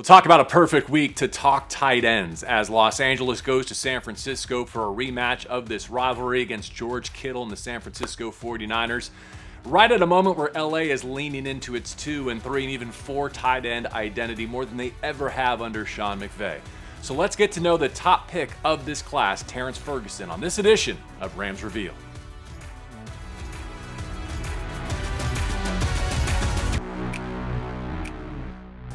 We'll talk about a perfect week to talk tight ends as Los Angeles goes to San Francisco for a rematch of this rivalry against George Kittle and the San Francisco 49ers. Right at a moment where LA is leaning into its 2 and 3 and even 4 tight end identity more than they ever have under Sean McVay. So let's get to know the top pick of this class, Terrance Ferguson, on this edition of Rams Reveal.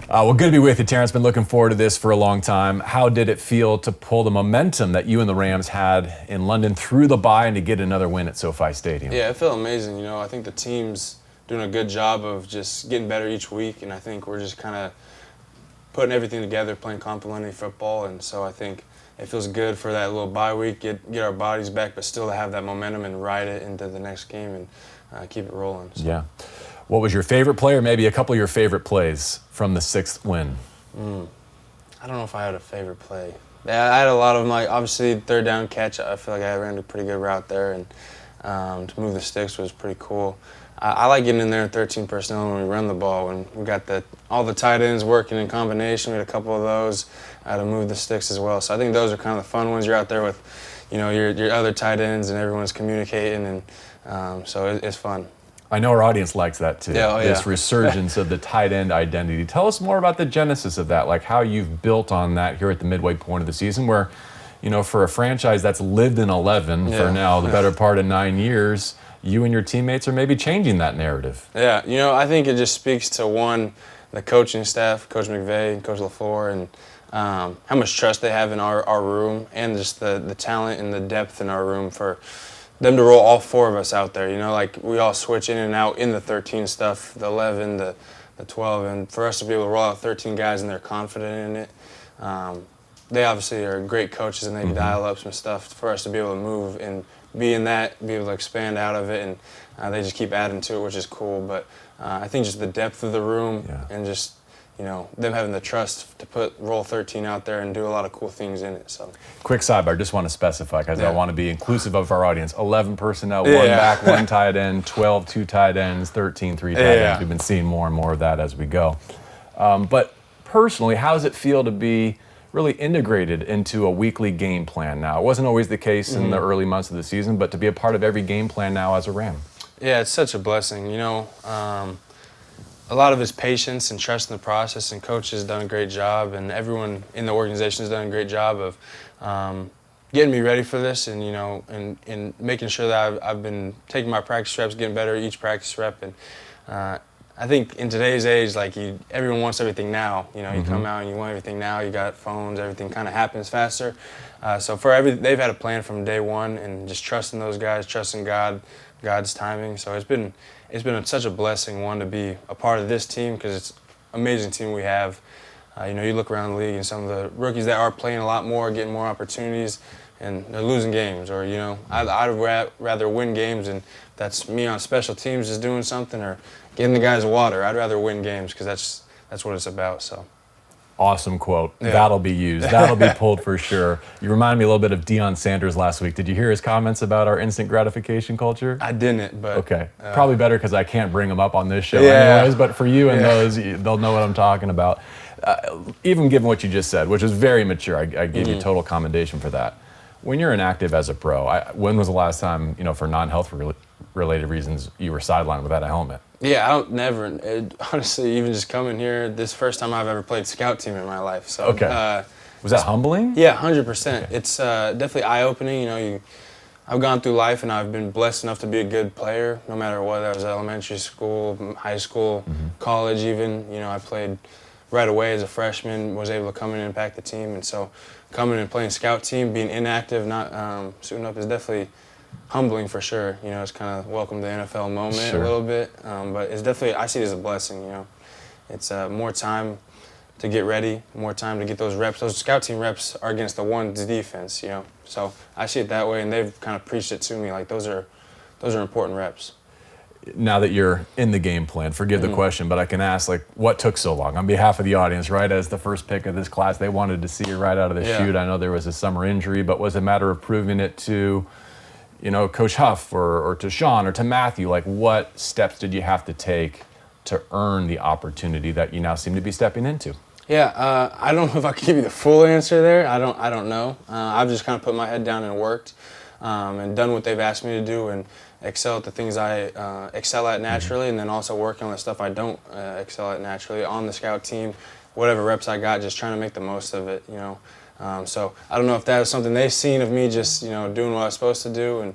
Well, good to be with you, Terrance. Been looking forward to this for a long time. How did it feel to pull the momentum that you and the Rams had in London through the bye and to get another win at SoFi Stadium? Yeah, it felt amazing. I think the team's doing a good job of just getting better each week, and I think we're just kind of putting everything together, playing complementary football, and so I think it feels good for that little bye week, get our bodies back, but still to have that momentum and ride it into the next game and keep it rolling. So. Yeah. What was your favorite play, or maybe a couple of your favorite plays from the 6th win? I don't know if I had a favorite play. Yeah, I had a lot of them. Obviously, third down catch, I feel like I ran a pretty good route there, and to move the sticks was pretty cool. I like getting in there in 13 personnel when we run the ball. When we got all the tight ends working in combination, we had a couple of those to move the sticks as well. So I think those are kind of the fun ones. You're out there with, your other tight ends, and everyone's communicating, and so it's fun. I know our audience likes that too. Yeah, this resurgence of the tight end identity. Tell us more about the genesis of that, like how you've built on that here at the midway point of the season where, for a franchise that's lived in 11 for now the better part of 9 years, you and your teammates are maybe changing that narrative. Yeah, I think it just speaks to, one, the coaching staff, Coach McVay and Coach LaFleur, and how much trust they have in our room, and just the talent and the depth in our room for them to roll all 4 of us out there. Like we all switch in and out in the 13 stuff, the 11, the 12, and for us to be able to roll out 13 guys and they're confident in it. They obviously are great coaches and they dial up some stuff for us to be able to move and be in that, be able to expand out of it, and they just keep adding to it, which is cool. But I think just the depth of the room and just them having the trust to roll 13 out there and do a lot of cool things in it. So, quick sidebar, just want to specify because I want to be inclusive of our audience. 11 personnel, 1 back, 1 tight end, 12, 2 tight ends, 13, 3 tight ends. We've been seeing more and more of that as we go. But personally, how does it feel to be really integrated into a weekly game plan now? It wasn't always the case in the early months of the season, but to be a part of every game plan now as a Ram. Yeah, it's such a blessing. A lot of it's patience and trust in the process, and Coach has done a great job, and everyone in the organization has done a great job of getting me ready for this, and and making sure that I've been taking my practice reps, getting better each practice rep, and I think in today's age, everyone wants everything now. You come out and you want everything now. You got phones, everything kind of happens faster. So they've had a plan from day one, and just trusting those guys, trusting God's timing. So it's been such a blessing, one, to be a part of this team, because it's an amazing team we have. You look around the league and some of the rookies that are playing a lot more, getting more opportunities, and they're losing games. Or, I'd rather win games, and that's me on special teams just doing something or getting the guys water. I'd rather win games because that's what it's about. So. Awesome quote. Yeah. That'll be used. That'll be pulled for sure. You reminded me a little bit of Deion Sanders last week. Did you hear his comments about our instant gratification culture? I didn't, but... Okay. Probably better because I can't bring them up on this show anyways, but for you and those, they'll know what I'm talking about. Even given what you just said, which is very mature, I give you total commendation for that. When you're inactive as a pro, when was the last time, for non-health related reasons, you were sidelined without a helmet? Yeah, honestly, even just coming here, this first time I've ever played scout team in my life. So, was that humbling? Yeah, 100%. Okay. It's definitely eye-opening. I've gone through life and I've been blessed enough to be a good player, no matter what. That was elementary school, high school, college even. I played right away as a freshman, was able to come in and impact the team. And so coming and playing scout team, being inactive, not suiting up is definitely humbling for sure. It's kind of welcome to the NFL moment a little bit, but it's definitely, I see it as a blessing. It's more time to get ready, more time to get those reps. Those scout team reps are against the one's defense, So I see it that way, and they've kind of preached it to me. Those are important reps. Now that you're in the game plan, forgive the question, but I can ask, what took so long? On behalf of the audience, right, as the first pick of this class, they wanted to see you right out of the chute. I know there was a summer injury, but was it a matter of proving it to Coach Huff or to Sean or to Matthew? What steps did you have to take to earn the opportunity that you now seem to be stepping into? Yeah, I don't know if I can give you the full answer there. I don't know. I've just kind of put my head down and worked, and done what they've asked me to do, and excel at the things I excel at naturally, and then also working on the stuff I don't excel at naturally on the scout team. Whatever reps I got, just trying to make the most of it, you know. So I don't know if that was something they've seen of me, just, you know, doing what I was supposed to do and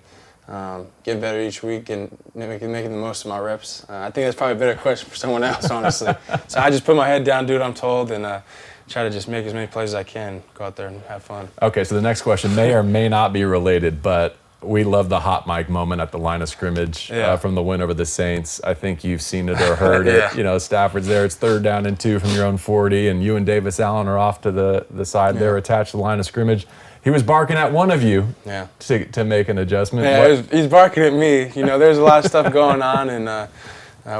getting better each week and making the most of my reps. I think that's probably a better question for someone else, honestly. So I just put my head down, do what I'm told, and try to just make as many plays as I can, go out there and have fun. Okay, so the next question may or may not be related, but we love the hot mic moment at the line of scrimmage from the win over the Saints. I think you've seen it or heard it. You know, Stafford's there. It's 3rd down and 2 from your own 40, and you and Davis Allen are off to the side there, attached to the line of scrimmage. He was barking at one of you to make an adjustment. Yeah, he's barking at me. You know, there's a lot of stuff going on, and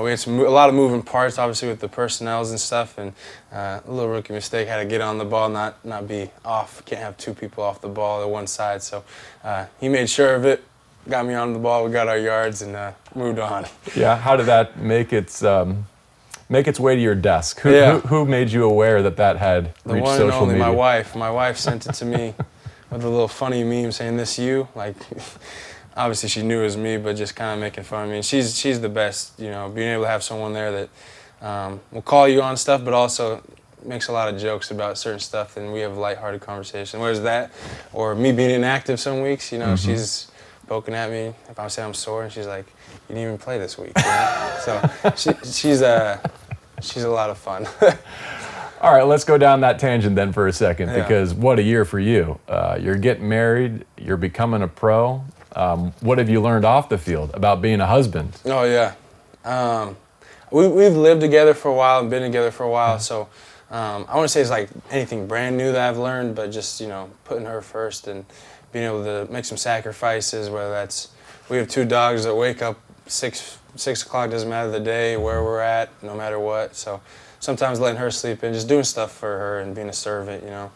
we had a lot of moving parts, obviously, with the personnels and stuff, and a little rookie mistake. Had to get on the ball, not be off. Can't have 2 people off the ball at one side. So he made sure of it, got me on the ball. We got our yards and moved on. Yeah, how did that make its way to your desk? Who made you aware that had reached social media? The one and only, my wife. My wife sent it to me with a little funny meme saying, "This you?" Like, obviously she knew it was me, but just kind of making fun of me. And she's the best, you know, being able to have someone there that will call you on stuff, but also makes a lot of jokes about certain stuff, and we have a lighthearted conversation. Whereas that, or me being inactive some weeks, you know, she's poking at me if I say I'm sore, and she's like, "You didn't even play this week." You know? So she's a lot of fun. All right, let's go down that tangent then for a second, because what a year for you. You're getting married, you're becoming a pro. What have you learned off the field about being a husband? Oh, yeah. We've lived together for a while and been together for a while, so I want to say it's like anything brand new that I've learned, but just, you know, putting her first and being able to make some sacrifices, whether that's, we have 2 dogs that wake up 6 o'clock, doesn't matter the day, where we're at, no matter what. So sometimes letting her sleep in, just doing stuff for her and being a servant, you know.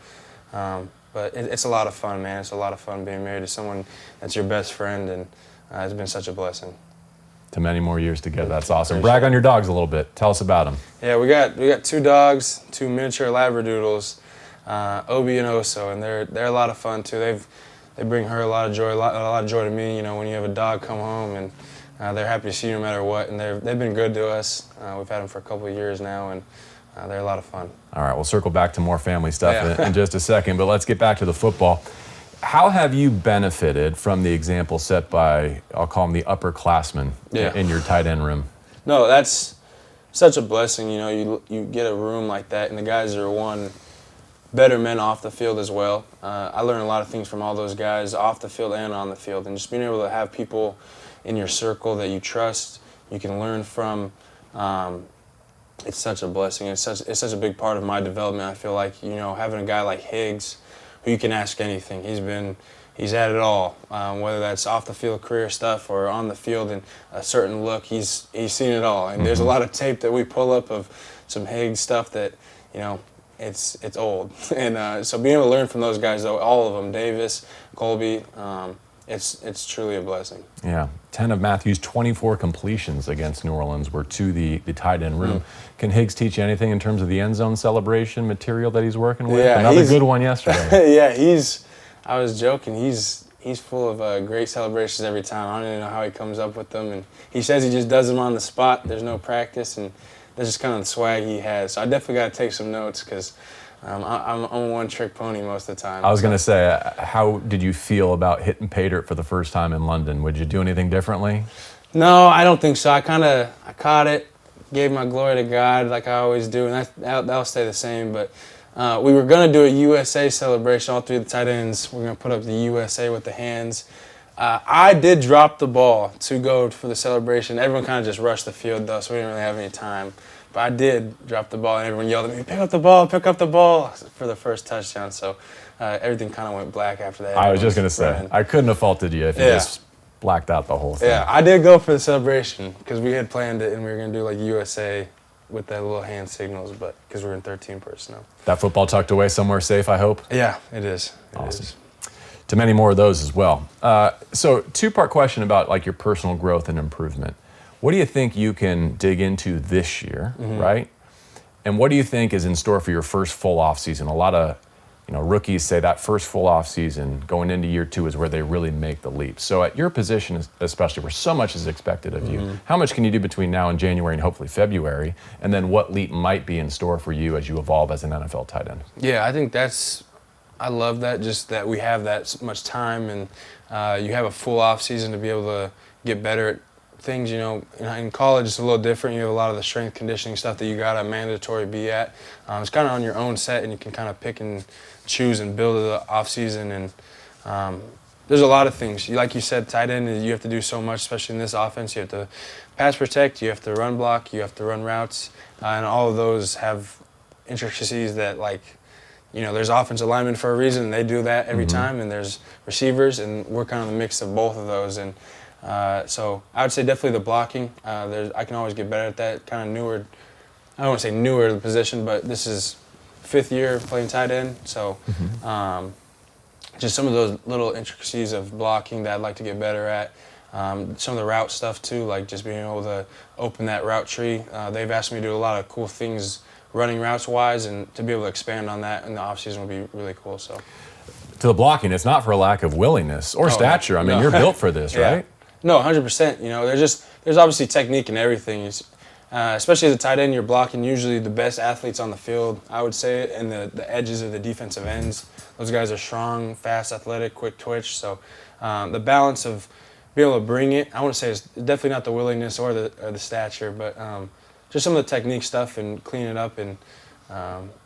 But it's a lot of fun, man. It's a lot of fun being married to someone that's your best friend, and it's been such a blessing. To many more years together. That's awesome. Brag on your dogs a little bit. Tell us about them. Yeah, we got 2 dogs, 2 miniature Labradoodles, Obi and Oso, and they're a lot of fun too. They bring her a lot of joy, a lot of joy to me. You know, when you have a dog come home and they're happy to see you no matter what, and they've been good to us. We've had them for a couple of years now, and they're a lot of fun. All right, we'll circle back to more family stuff in just a second, but let's get back to the football. How have you benefited from the example set by, I'll call them the upperclassmen in your tight end room? No, that's such a blessing. You know, you get a room like that, and the guys are better men off the field as well. I learned a lot of things from all those guys off the field and on the field, and just being able to have people in your circle that you trust, you can learn from. It's such a blessing. It's such a big part of my development. I feel like, you know, having a guy like Higgs, who you can ask anything. He's had it all, whether that's off the field career stuff or on the field and a certain look. He's seen it all, and there's a lot of tape that we pull up of some Higgs stuff that, you know, it's old. And so being able to learn from those guys, though, all of them, Davis, Colby. It's truly a blessing. Yeah. 10 of Matthew's 24 completions against New Orleans were to the tight end room. Can Higgs teach you anything in terms of the end zone celebration material that he's working with? Yeah, another good one yesterday. Yeah, I was joking. He's full of great celebrations every time. I don't even know how he comes up with them. And he says he just does them on the spot. There's no practice, and that's just kind of the swag he has. So I definitely got to take some notes, because I'm a one-trick pony most of the time. I was going to say, how did you feel about hitting pay dirt for the first time in London? Would you do anything differently? No, I don't think so. I caught it, gave my glory to God like I always do, and that'll stay the same. But we were going to do a USA celebration, all 3 of the tight ends. We're going to put up the USA with the hands. I did drop the ball to go for the celebration. Everyone kind of just rushed the field, though, so we didn't really have any time. But I did drop the ball, and everyone yelled at me, pick up the ball for the first touchdown. So everything kind of went black after that. I was just going to say, I couldn't have faulted you if you just blacked out the whole thing. Yeah, I did go for the celebration because we had planned it, and we were going to do like USA with that little hand signals, but because we were in 13 personnel. That football tucked away somewhere safe, I hope? Yeah, it is. Awesome. To many more of those as well. So 2-part question about like your personal growth and improvement. What do you think you can dig into this year, right? And what do you think is in store for your first full off season? A lot of rookies say that first full off season going into year 2 is where they really make the leap. So at your position, especially where so much is expected of you, how much can you do between now and January and hopefully February? And then what leap might be in store for you as you evolve as an NFL tight end? Yeah, I think I love that, just that we have that much time and you have a full off season to be able to get better at things. In college it's a little different. You have a lot of the strength conditioning stuff that you got to mandatory be at. It's kind of on your own set, and you can kind of pick and choose and build the off season. And there's a lot of things. Like you said, tight end, you have to do so much, especially in this offense. You have to pass protect, you have to run block, you have to run routes, and all of those have intricacies that, like, there's offensive linemen for a reason, and they do that every time, and there's receivers, and we're kind of the mix of both of those. And so I would say definitely the blocking. I can always get better at that. Kind of newer, I don't want to say newer to the position, but this is 5th year playing tight end. So just some of those little intricacies of blocking that I'd like to get better at. Some of the route stuff too, like just being able to open that route tree. They've asked me to do a lot of cool things running routes wise, and to be able to expand on that in the offseason would be really cool. So to the blocking, it's not for a lack of willingness or stature. I mean, you're built for this, yeah. right? No, 100%. There's obviously technique in everything. Especially as a tight end, you're blocking usually the best athletes on the field, I would say, and the edges of the defensive ends. Those guys are strong, fast, athletic, quick twitch. So the balance of being able to bring it, I want to say it's definitely not the willingness or the stature, but just some of the technique stuff and cleaning it up and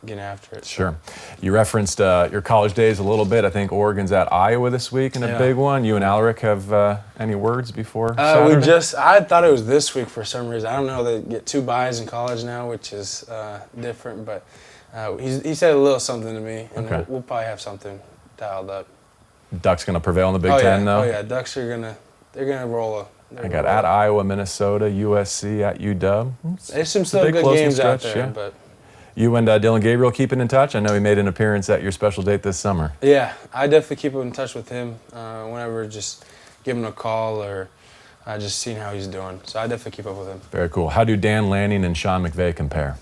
getting after it. Sure. You referenced your college days a little bit. I think Oregon's at Iowa this week in a big one. You and Alaric have any words before Saturday? I thought it was this week for some reason. I don't know, they get 2 byes in college now, which is different, but he said a little something to me, and we'll probably have something dialed up. Ducks going to prevail in the Big Ten, though? Oh, yeah. Ducks are going to roll I got at Iowa, Minnesota, USC, at UW. There's some still good games out there, but... You and Dillon Gabriel keeping in touch? I know he made an appearance at your special date this summer. Yeah, I definitely keep in touch with him whenever, just give him a call or just seeing how he's doing. So I definitely keep up with him. Very cool. How do Dan Lanning and Sean McVay compare?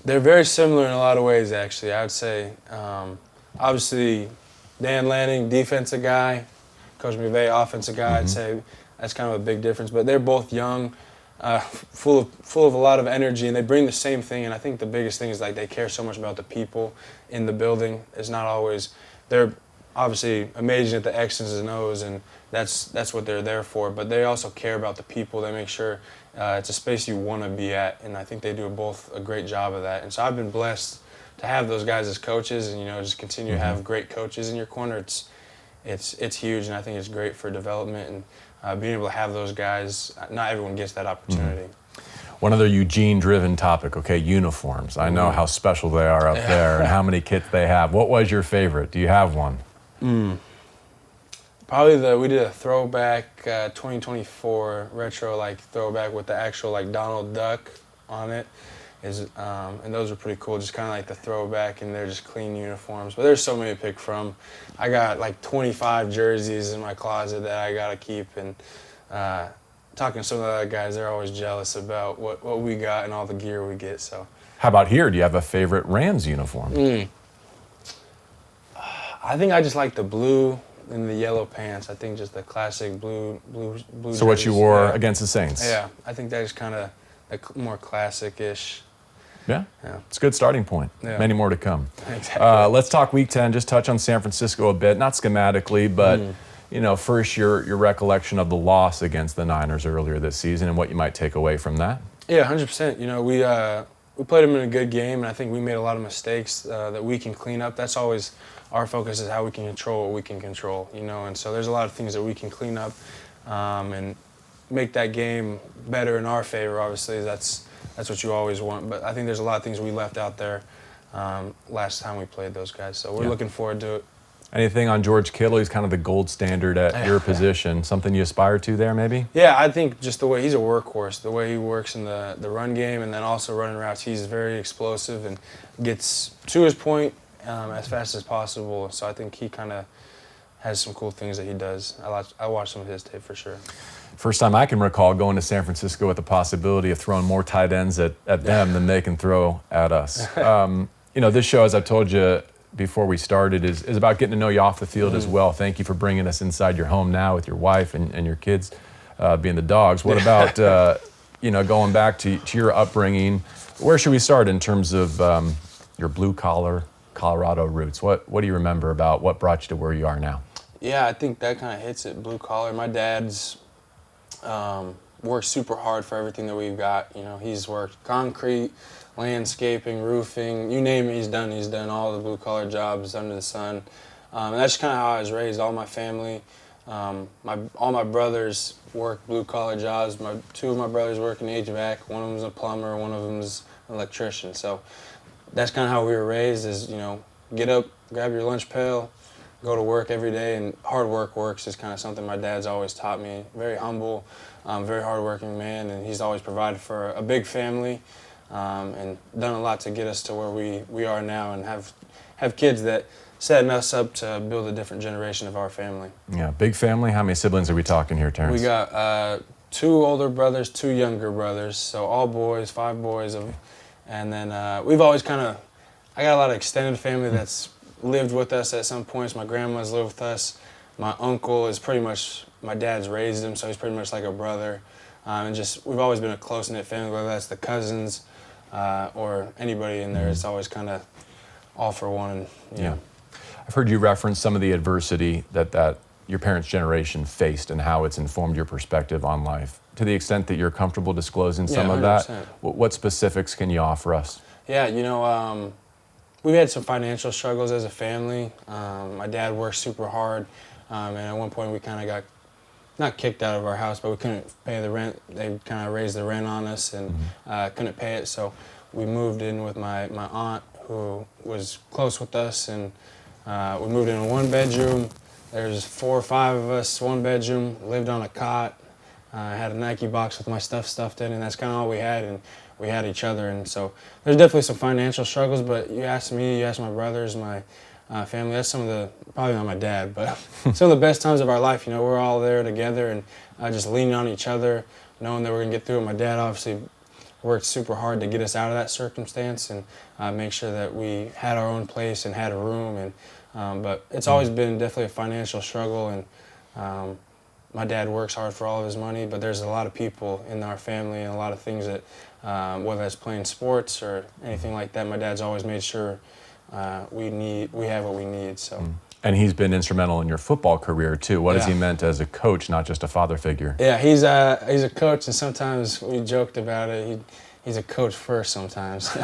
They're very similar in a lot of ways, actually. I would say, obviously, Dan Lanning, defensive guy, Coach McVay, offensive guy. I'd say that's kind of a big difference. But they're both young. Full of a lot of energy, and they bring the same thing. And I think the biggest thing is, like, they care so much about the people in the building. It's not always, they're obviously amazing at the X's and O's, and that's what they're there for. But they also care about the people. They make sure it's a space you want to be at, and I think they do both a great job of that. And so I've been blessed to have those guys as coaches, and just continue to have great coaches in your corner. It's huge, and I think it's great for development and. Being able to have those guys, not everyone gets that opportunity. One other Eugene-driven topic, uniforms. I know how special they are up there and how many kits they have. What was your favorite? Do you have one? Probably we did a throwback 2024 retro throwback with the actual Donald Duck on it. And those are pretty cool, just kind of like the throwback, and they're just clean uniforms. But there's so many to pick from. I got 25 jerseys in my closet that I got to keep, and talking to some of the other guys, they're always jealous about what we got and all the gear we get. So, how about here? Do you have a favorite Rams uniform? I think I just like the blue and the yellow pants. I think just the classic blue. So jerseys. What you wore against the Saints? Yeah, I think that is kind of more classic-ish. Yeah, it's a good starting point. Yeah. Many more to come. Exactly. Let's talk Week 10. Just touch on San Francisco a bit, not schematically, but first your recollection of the loss against the Niners earlier this season and what you might take away from that. Yeah, 100%. We played them in a good game, and I think we made a lot of mistakes that we can clean up. That's always our focus, is how we can control what we can control. And so there's a lot of things that we can clean up and make that game better in our favor. Obviously, that's what you always want. But I think there's a lot of things we left out there last time we played those guys. So we're looking forward to it. Anything on George Kittle? He's kind of the gold standard at your position. Something you aspire to there, maybe? Yeah, I think just the way he's a workhorse, the way he works in the run game, and then also running routes. He's very explosive and gets to his point as fast as possible. So I think he kind of has some cool things that he does. I watch some of his tape for sure. First time I can recall going to San Francisco with the possibility of throwing more tight ends at them than they can throw at us. This show, as I told you before we started, is about getting to know you off the field as well. Thank you for bringing us inside your home now with your wife and your kids being the dogs. What about, going back to your upbringing? Where should we start in terms of your blue-collar Colorado roots? What do you remember about what brought you to where you are now? Yeah, I think that kind of hits it, blue-collar. My dad's worked super hard for everything that we've got. He's worked concrete, landscaping, roofing, you name it, he's done all the blue-collar jobs under the sun. And that's kind of how I was raised. All my family, all my brothers work blue-collar jobs. Two of my brothers work in HVAC. One of them's a plumber, one of them's an electrician. So that's kind of how we were raised is, get up, grab your lunch pail, go to work every day, and hard work works is kind of something my dad's always taught me. Very humble, very hardworking man, and he's always provided for a big family and done a lot to get us to where we are now and have kids that setting us up to build a different generation of our family. Yeah, big family. How many siblings are we talking here, Terrance? We got 2 older brothers, 2 younger brothers, so all boys, 5 boys. And then we've always I got a lot of extended family that's lived with us at some points. My grandma's lived with us. My uncle is pretty much, my dad's raised him, so he's pretty much like a brother. And we've always been a close-knit family, whether that's the cousins or anybody in there. It's always kind of all for one. Yeah. I've heard you reference some of the adversity that your parents' generation faced and how it's informed your perspective on life. To the extent that you're comfortable disclosing some of that, what specifics can you offer us? Yeah, we've had some financial struggles as a family. My dad worked super hard, and at one point we kind of got, not kicked out of our house, but we couldn't pay the rent. They kind of raised the rent on us and couldn't pay it, so we moved in with my aunt who was close with us, and we moved in a 1-bedroom. There's 4 or 5 of us, 1 bedroom, lived on a cot. I had a Nike box with my stuff stuffed in, and that's kind of all we had, and we had each other. And so there's definitely some financial struggles, but you ask me, you ask my brothers, my family, that's some of the, probably not my dad, but some of the best times of our life. We're all there together and just leaning on each other, knowing that we're going to get through it. My dad obviously worked super hard to get us out of that circumstance and make sure that we had our own place and had a room. But it's always been definitely a financial struggle, and my dad works hard for all of his money, but there's a lot of people in our family and a lot of things that, whether that's playing sports or anything like that, my dad's always made sure we have what we need. So. And he's been instrumental in your football career too. What has he meant as a coach, not just a father figure? Yeah, he's a coach, and sometimes we joked about it. He's a coach first sometimes.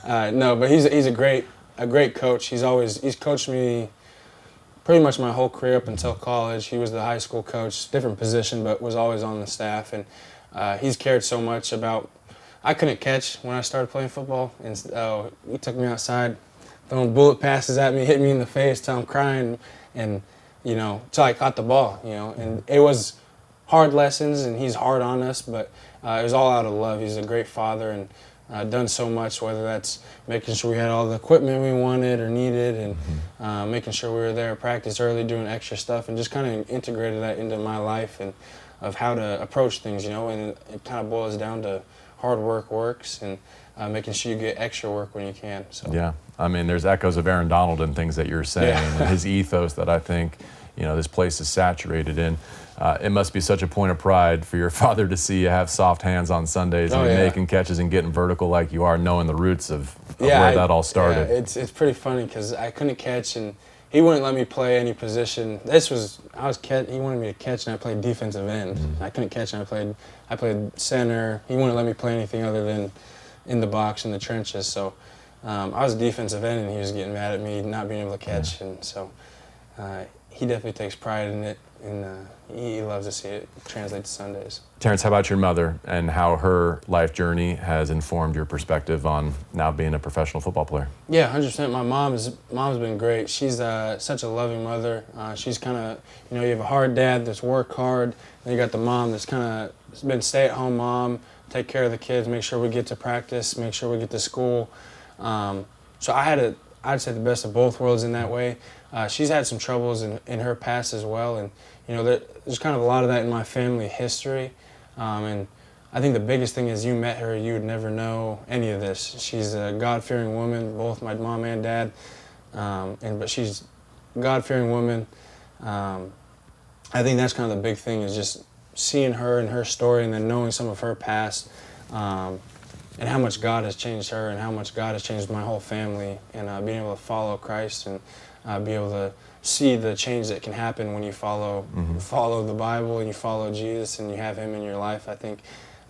No, but he's a great coach. He's coached me pretty much my whole career up until college. He was the high school coach, different position, but was always on the staff. And he's cared so much about. I couldn't catch when I started playing football, and he took me outside, throwing bullet passes at me, hit me in the face till I'm crying, and till I caught the ball. And it was hard lessons, and he's hard on us, but it was all out of love. He's a great father, and done so much, whether that's making sure we had all the equipment we wanted or needed, and making sure we were there at practice early, doing extra stuff, and just kind of integrated that into my life and of how to approach things, and it kind of boils down to hard work works, and making sure you get extra work when you can. So. Yeah, I mean, there's echoes of Aaron Donald and things that you're saying, and his ethos that I think, this place is saturated in. It must be such a point of pride for your father to see you have soft hands on Sundays and making catches and getting vertical like you are, knowing the roots of where that all started. Yeah, it's pretty funny because I couldn't catch, and he wouldn't let me play any position. He wanted me to catch, and I played defensive end. I couldn't catch, and I played center. He wouldn't let me play anything other than in the box, in the trenches. So I was a defensive end, and he was getting mad at me not being able to catch. And so he definitely takes pride in it, and he loves to see it translate to Sundays. Terrance, how about your mother and how her life journey has informed your perspective on now being a professional football player? Yeah, 100%. My mom's been great. She's such a loving mother. She's kind of, you have a hard dad that's worked hard, and you got the mom that's kind of been stay-at-home mom, take care of the kids, make sure we get to practice, make sure we get to school. So I I'd say the best of both worlds in that way. She's had some troubles in her past as well, and there's kind of a lot of that in my family history. And I think the biggest thing is you met her, you would never know any of this. She's a God-fearing woman, both my mom and dad, but she's a God-fearing woman. I think that's kind of the big thing, is just seeing her and her story, and then knowing some of her past, and how much God has changed her and how much God has changed my whole family, and being able to follow Christ and be able to see the change that can happen when you follow the Bible and you follow Jesus and you have Him in your life. I think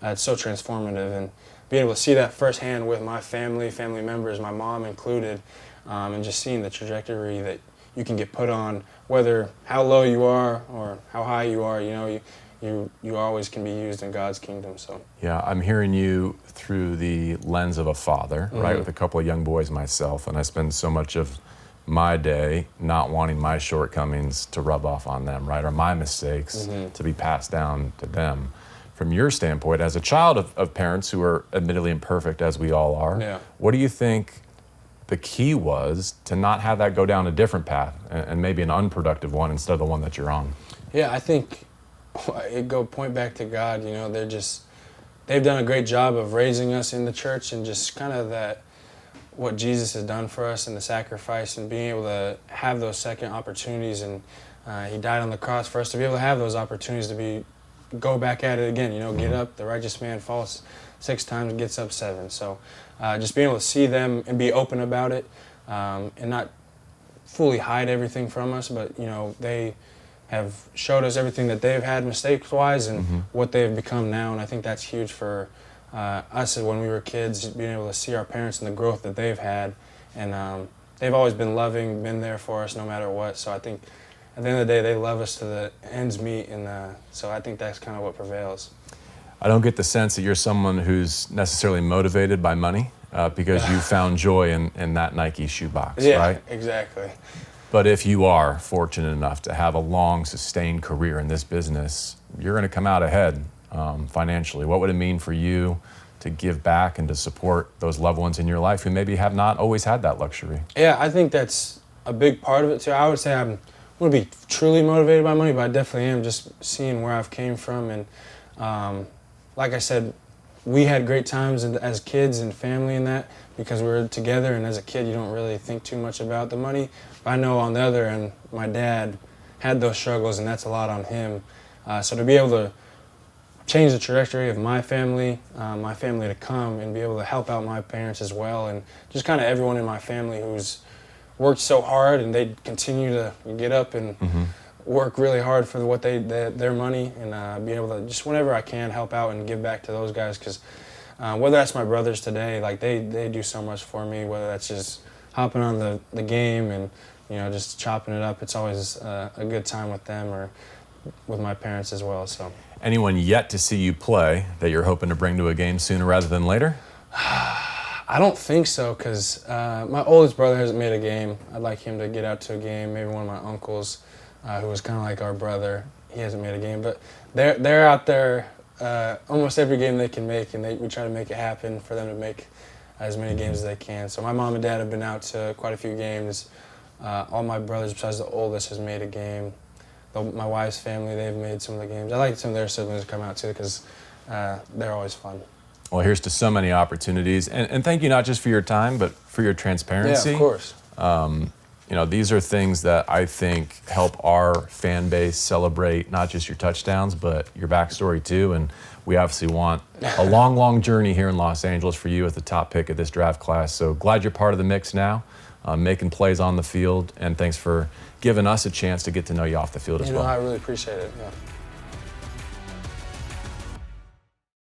it's so transformative, and being able to see that firsthand with my family members, my mom included, and just seeing the trajectory that you can get put on, whether how low you are or how high you are, you always can be used in God's kingdom. So yeah, I'm hearing you through the lens of a father, right, with a couple of young boys myself, and I spend so much of my day not wanting my shortcomings to rub off on them, right, or my mistakes to be passed down to them. From your standpoint, as a child of parents who are admittedly imperfect, as we all are, what do you think the key was to not have that go down a different path and maybe an unproductive one instead of the one that you're on? Yeah, I think point back to God. They've done a great job of raising us in the church, and just kind of what Jesus has done for us and the sacrifice, and being able to have those second opportunities, and He died on the cross for us to be able to have those opportunities to go back at it again. Get up. The righteous man falls 6 times and gets up 7. So just being able to see them and be open about it, and not fully hide everything from us, but they have showed us everything that they've had mistakes-wise and what they've become now, and I think that's huge for us when we were kids, being able to see our parents and the growth that they've had, and they've always been loving, been there for us no matter what. So I think at the end of the day, they love us to the ends meet, and so I think that's kind of what prevails. I don't get the sense that you're someone who's necessarily motivated by money, because you found joy in that Nike shoebox, right? Yeah, exactly. But if you are fortunate enough to have a long, sustained career in this business, you're going to come out ahead financially. What would it mean for you to give back and to support those loved ones in your life who maybe have not always had that luxury? Yeah, I think that's a big part of it too. I would say I wouldn't be truly motivated by money, but I definitely am, just seeing where I've came from. And like I said, we had great times as kids and family and that, because we were together, and as a kid you don't really think too much about the money. But I know on the other end, my dad had those struggles, and that's a lot on him. So to be able to change the trajectory of my family to come, and be able to help out my parents as well, and just kind of everyone in my family who's worked so hard, and they continue to get up and work really hard for their money, and be able to just whenever I can help out and give back to those guys, because whether that's my brothers today, like they do so much for me, whether that's just hopping on the game and just chopping it up. It's always a good time with them, or with my parents as well. So anyone yet to see you play that you're hoping to bring to a game sooner rather than later? I don't think so, because my oldest brother hasn't made a game. I'd like him to get out to a game. Maybe one of my uncles, who was kind of like our brother, he hasn't made a game. But they're out there almost every game they can make, and we try to make it happen for them to make as many games as they can. So my mom and dad have been out to quite a few games. All my brothers, besides the oldest, has made a game. My wife's family, they've made some of the games. I like some of their siblings to come out too, because they're always fun. Well, here's to so many opportunities, and thank you not just for your time, but for your transparency. Yeah, of course. These are things that I think help our fan base celebrate not just your touchdowns, but your backstory too. And we obviously want a long, long journey here in Los Angeles for you as the top pick of this draft class. So glad you're part of the mix now, making plays on the field, and thanks for giving us a chance to get to know you off the field as well. I really appreciate it. Yeah.